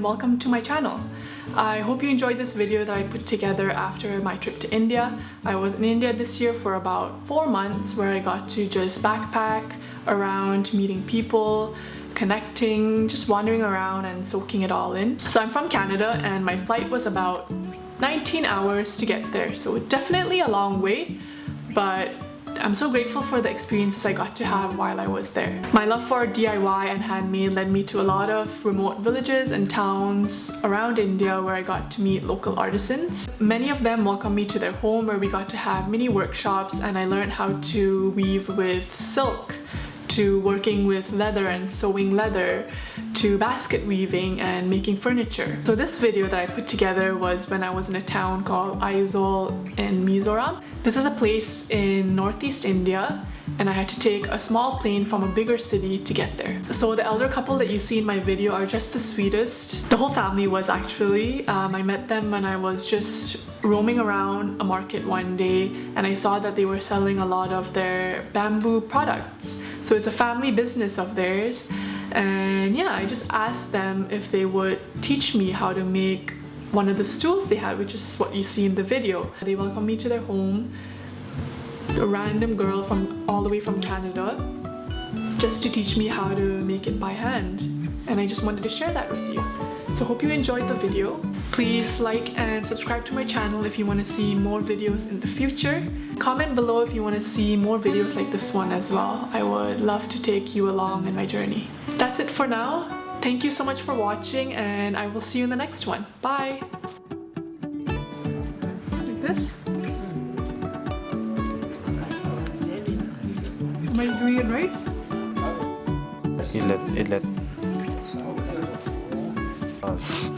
welcome to my channel. I hope you enjoyed this video that I put together after my trip to India. I was in India this year for about 4 months where I got to just backpack around, meeting people, connecting, just wandering around and soaking it all in. So I'm from Canada and my flight was about 19 hours to get there, so definitely a long way, but I'm so grateful for the experiences I got to have while I was there. My love for DIY and handmade led me to a lot of remote villages and towns around India where I got to meet local artisans. Many of them welcomed me to their home where we got to have mini workshops and I learned how to weave with silk, to working with leather and sewing leather, to basket weaving and making furniture. So this video that I put together was when I was in a town called Aizawl in Mizoram. This is a place in northeast India and I had to take a small plane from a bigger city to get there. So the elder couple that you see in my video are just the sweetest. The whole family was actually. I met them when I was just roaming around a market one day and I saw that they were selling a lot of their bamboo products. So it's a family business of theirs, and yeah, I just asked them if they would teach me how to make one of the stools they had, which is what you see in the video. They welcomed me to their home, a random girl from all the way from Canada, just to teach me how to make it by hand, and I just wanted to share that with you. So hope you enjoyed the video. Please like and subscribe to my channel if you want to see more videos in the future. Comment below if you want to see more videos like this one as well. I would love to take you along in my journey. That's it for now. Thank you so much for watching and I will see you in the next one. Bye! Like this? Am I doing it right? It let us